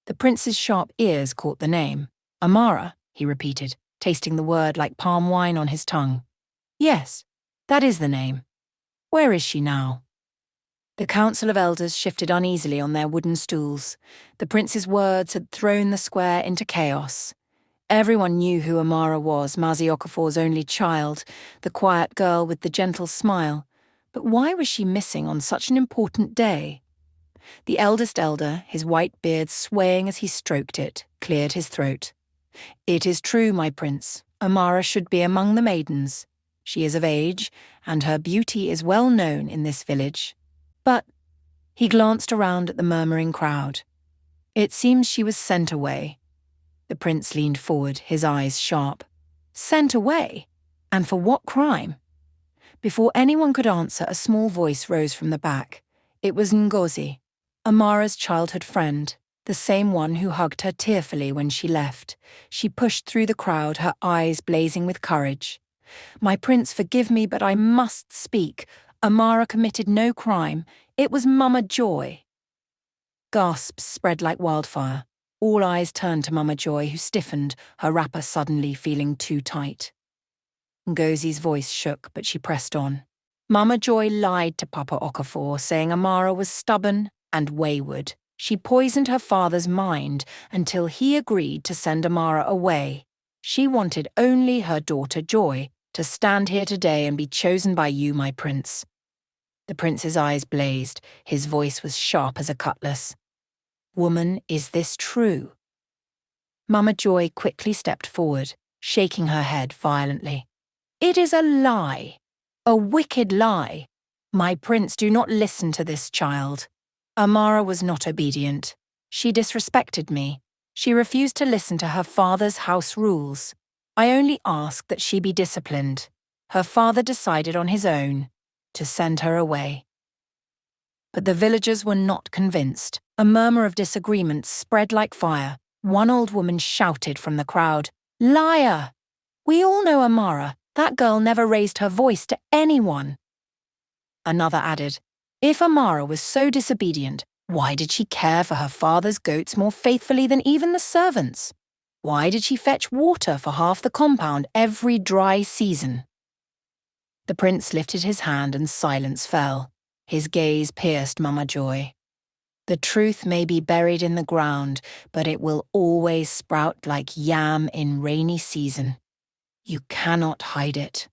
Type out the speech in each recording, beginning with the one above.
The prince's sharp ears caught the name. Amara, he repeated, tasting the word like palm wine on his tongue. Yes, that is the name. Where is she now? The council of elders shifted uneasily on their wooden stools. The prince's words had thrown the square into chaos. Everyone knew who Amara was, Mazi Okafor's only child, the quiet girl with the gentle smile. But why was she missing on such an important day? The eldest elder, his white beard swaying as he stroked it, cleared his throat. It is true, my prince. Amara should be among the maidens. She is of age, and her beauty is well known in this village. But he glanced around at the murmuring crowd. It seems she was sent away. The prince leaned forward, his eyes sharp. Sent away? And for what crime? Before anyone could answer, a small voice rose from the back. It was Ngozi, Amara's childhood friend, the same one who hugged her tearfully when she left. She pushed through the crowd, her eyes blazing with courage. My prince, forgive me, but I must speak. Amara committed no crime. It was Mama Joy. Gasps spread like wildfire. All eyes turned to Mama Joy, who stiffened, her wrapper suddenly feeling too tight. Ngozi's voice shook, but she pressed on. Mama Joy lied to Papa Okafor, saying Amara was stubborn and wayward. She poisoned her father's mind until he agreed to send Amara away. She wanted only her daughter Joy to stand here today and be chosen by you, my prince. The prince's eyes blazed. His voice was sharp as a cutlass. Woman, is this true? Mama Joy quickly stepped forward, shaking her head violently. It is a lie. A wicked lie. My prince, do not listen to this child. Amara was not obedient. She disrespected me. She refused to listen to her father's house rules. I only asked that she be disciplined. Her father decided on his own to send her away. But the villagers were not convinced. A murmur of disagreement spread like fire. One old woman shouted from the crowd, Liar! We all know Amara. That girl never raised her voice to anyone. Another added, If Amara was so disobedient, why did she care for her father's goats more faithfully than even the servants? Why did she fetch water for half the compound every dry season? The prince lifted his hand and silence fell. His gaze pierced Mama Joy. The truth may be buried in the ground, but it will always sprout like yam in rainy season. You cannot hide it.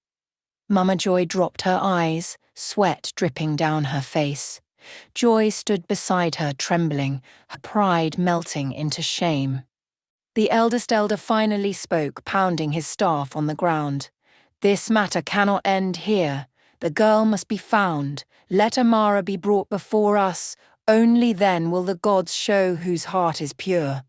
Mama Joy dropped her eyes, sweat dripping down her face. Joy stood beside her, trembling, her pride melting into shame. The eldest elder finally spoke, pounding his staff on the ground. This matter cannot end here. The girl must be found. Let Amara be brought before us. Only then will the gods show whose heart is pure.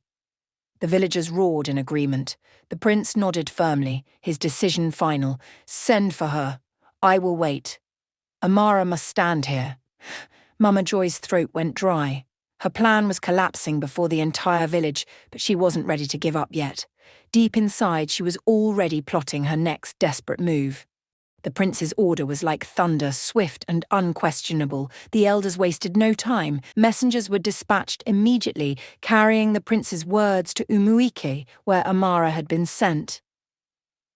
The villagers roared in agreement. The prince nodded firmly, his decision final. Send for her. I will wait. Amara must stand here. Mama Joy's throat went dry. Her plan was collapsing before the entire village, but she wasn't ready to give up yet. Deep inside, she was already plotting her next desperate move. The prince's order was like thunder, swift and unquestionable. The elders wasted no time. Messengers were dispatched immediately, carrying the prince's words to Umuike, where Amara had been sent.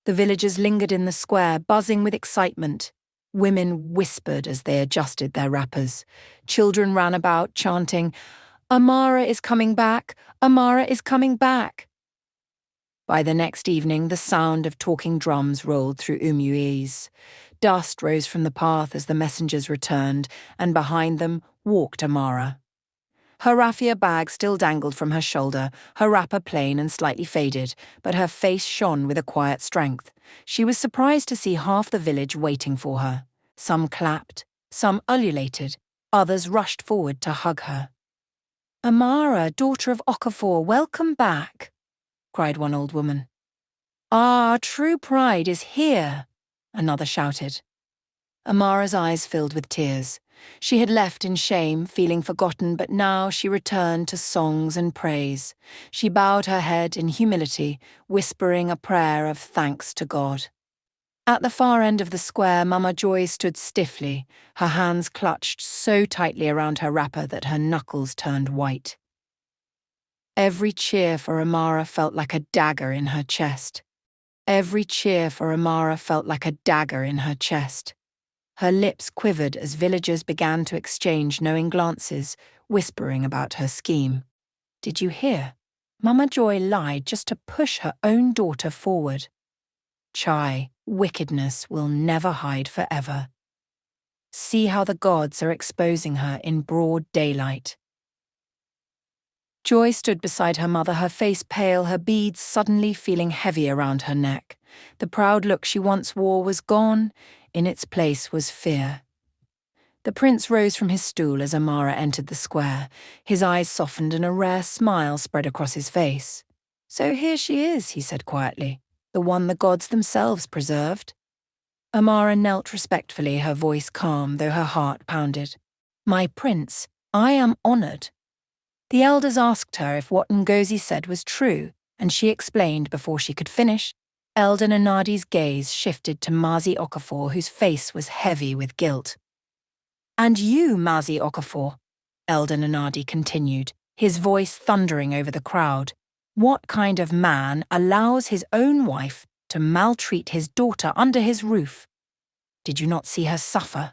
The villagers lingered in the square, buzzing with excitement. Women whispered as they adjusted their wrappers. Children ran about, chanting, Amara is coming back! Amara is coming back! By the next evening, the sound of talking drums rolled through Umui's. Dust rose from the path as the messengers returned, and behind them walked Amara. Her raffia bag still dangled from her shoulder, her wrapper plain and slightly faded, but her face shone with a quiet strength. She was surprised to see half the village waiting for her. Some clapped, some ululated, others rushed forward to hug her. Amara, daughter of Okafor, welcome back, cried one old woman. Ah, true pride is here, another shouted. Amara's eyes filled with tears. She had left in shame, feeling forgotten, but now she returned to songs and praise. She bowed her head in humility, whispering a prayer of thanks to God. At the far end of the square, Mama Joy stood stiffly, her hands clutched so tightly around her wrapper that her knuckles turned white. Every cheer for Amara felt like a dagger in her chest. Every cheer for Amara felt like a dagger in her chest. Her lips quivered as villagers began to exchange knowing glances, whispering about her scheme. Did you hear? Mama Joy lied just to push her own daughter forward. Chai, wickedness will never hide forever. See how the gods are exposing her in broad daylight. Joy stood beside her mother, her face pale, her beads suddenly feeling heavy around her neck. The proud look she once wore was gone. In its place was fear. The prince rose from his stool as Amara entered the square. His eyes softened and a rare smile spread across his face. So here she is, he said quietly, the one the gods themselves preserved. Amara knelt respectfully, her voice calm, though her heart pounded. My prince, I am honored. The elders asked her if what Ngozi said was true, and she explained before she could finish. Elder Nanadi's gaze shifted to Mazi Okafor, whose face was heavy with guilt. And you, Mazi Okafor, Elder Nanadi continued, his voice thundering over the crowd. What kind of man allows his own wife to maltreat his daughter under his roof? Did you not see her suffer?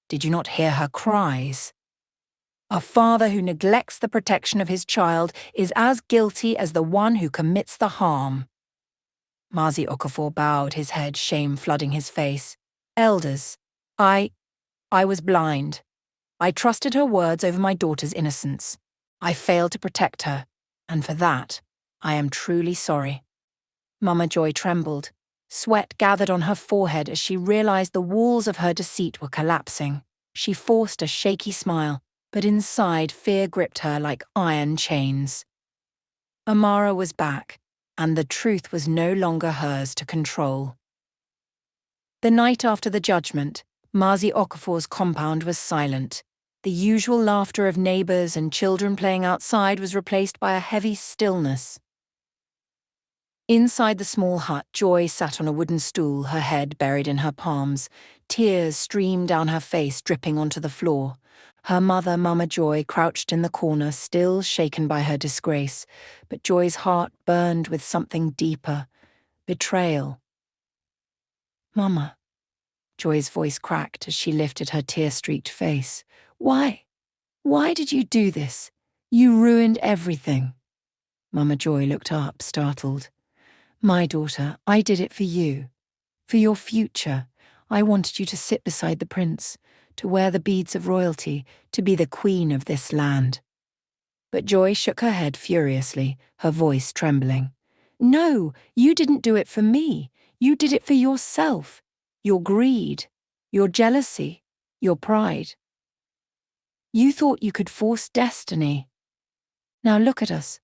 Did you not hear her cries? A father who neglects the protection of his child is as guilty as the one who commits the harm. Mazi Okafor bowed, his head, shame flooding his face. Elders, I was blind. I trusted her words over my daughter's innocence. I failed to protect her, and for that, I am truly sorry. Mama Joy trembled. Sweat gathered on her forehead as she realized the walls of her deceit were collapsing. She forced a shaky smile, but inside fear gripped her like iron chains. Amara was back, and the truth was no longer hers to control. The night after the judgment, Mazi Okafor's compound was silent. The usual laughter of neighbors and children playing outside was replaced by a heavy stillness. Inside the small hut, Joy sat on a wooden stool, her head buried in her palms. Tears streamed down her face, dripping onto the floor. Her mother, Mama Joy, crouched in the corner, still shaken by her disgrace, but Joy's heart burned with something deeper, betrayal. Mama, Joy's voice cracked as she lifted her tear-streaked face. Why? Why did you do this? You ruined everything. Mama Joy looked up, startled. My daughter, I did it for you. For your future. I wanted you to sit beside the prince, to wear the beads of royalty, to be the queen of this land. But Joy shook her head furiously, her voice trembling. No, you didn't do it for me. You did it for yourself. Your greed, your jealousy, your pride. You thought you could force destiny. Now look at us,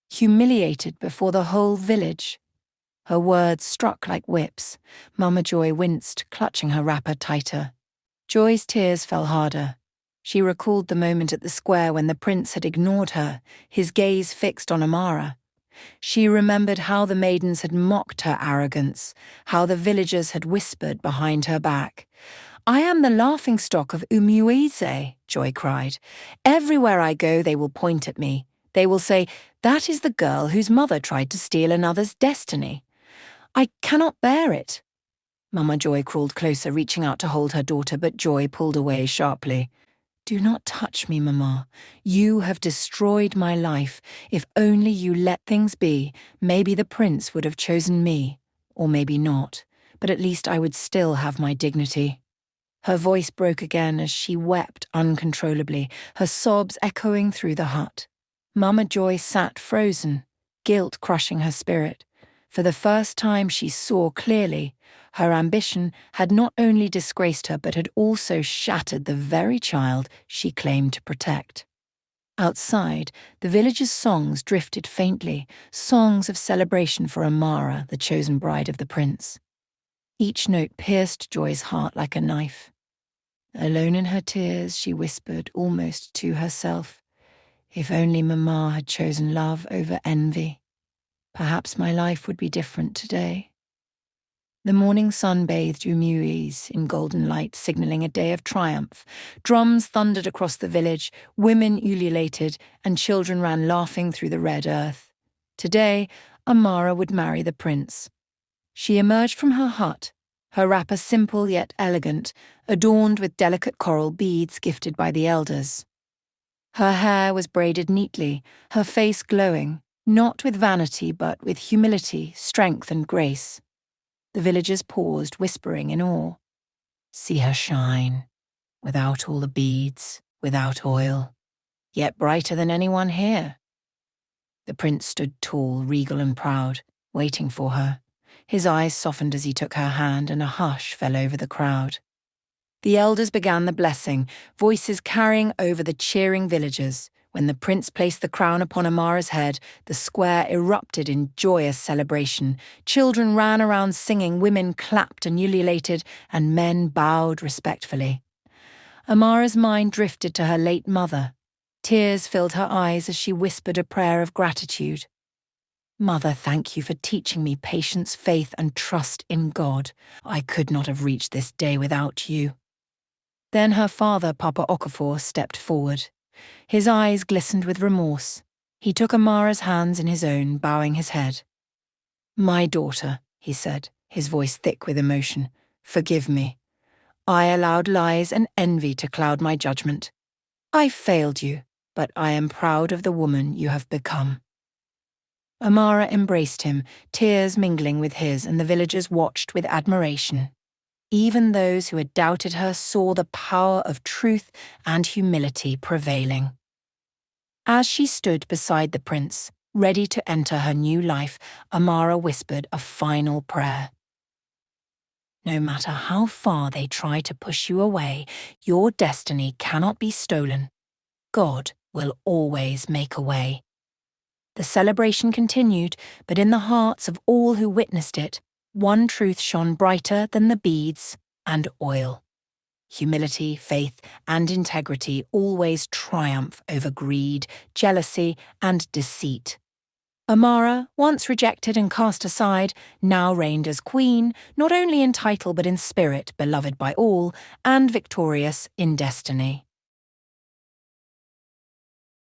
humiliated before the whole village. Her words struck like whips. Mama Joy winced, clutching her wrapper tighter. Joy's tears fell harder. She recalled the moment at the square when the prince had ignored her, his gaze fixed on Amara. She remembered how the maidens had mocked her arrogance, how the villagers had whispered behind her back. I am the laughingstock of Umuize, Joy cried. Everywhere I go they will point at me. They will say, that is the girl whose mother tried to steal another's destiny. I cannot bear it. Mama Joy crawled closer, reaching out to hold her daughter, but Joy pulled away sharply. Do not touch me, Mama. You have destroyed my life. If only you let things be, maybe the prince would have chosen me. Or maybe not, but at least I would still have my dignity. Her voice broke again as she wept uncontrollably, her sobs echoing through the hut. Mama Joy sat frozen, guilt crushing her spirit. For the first time she saw clearly, her ambition had not only disgraced her but had also shattered the very child she claimed to protect. Outside, the villagers' songs drifted faintly, songs of celebration for Amara, the chosen bride of the prince. Each note pierced Joy's heart like a knife. Alone in her tears, she whispered almost to herself, if only Mama had chosen love over envy, perhaps my life would be different today. The morning sun bathed Umui's in golden light, signaling a day of triumph. Drums thundered across the village, women ululated, and children ran laughing through the red earth. Today, Amara would marry the prince. She emerged from her hut, her wrapper simple yet elegant, adorned with delicate coral beads gifted by the elders. Her hair was braided neatly, her face glowing, not with vanity but with humility, strength, and grace. The villagers paused, whispering in awe. See her shine, without all the beads, without oil, yet brighter than anyone here. The prince stood tall, regal and proud, waiting for her. His eyes softened as he took her hand, and a hush fell over the crowd. The elders began the blessing, voices carrying over the cheering villagers. When the prince placed the crown upon Amara's head, the square erupted in joyous celebration. Children ran around singing, women clapped and ululated, and men bowed respectfully. Amara's mind drifted to her late mother. Tears filled her eyes as she whispered a prayer of gratitude. Mother, thank you for teaching me patience, faith, and trust in God. I could not have reached this day without you. Then her father, Papa Okafor, stepped forward. His eyes glistened with remorse. He took Amara's hands in his own, bowing his head. My daughter, he said, his voice thick with emotion, forgive me. I allowed lies and envy to cloud my judgment. I failed you, but I am proud of the woman you have become. Amara embraced him, tears mingling with his, and the villagers watched with admiration. Even those who had doubted her saw the power of truth and humility prevailing. As she stood beside the prince, ready to enter her new life, Amara whispered a final prayer. No matter how far they try to push you away, your destiny cannot be stolen. God will always make a way. The celebration continued, but in the hearts of all who witnessed it, one truth shone brighter than the beads and oil. Humility, faith, and integrity always triumph over greed, jealousy, and deceit. Amara, once rejected and cast aside, now reigned as queen, not only in title but in spirit, beloved by all, and victorious in destiny.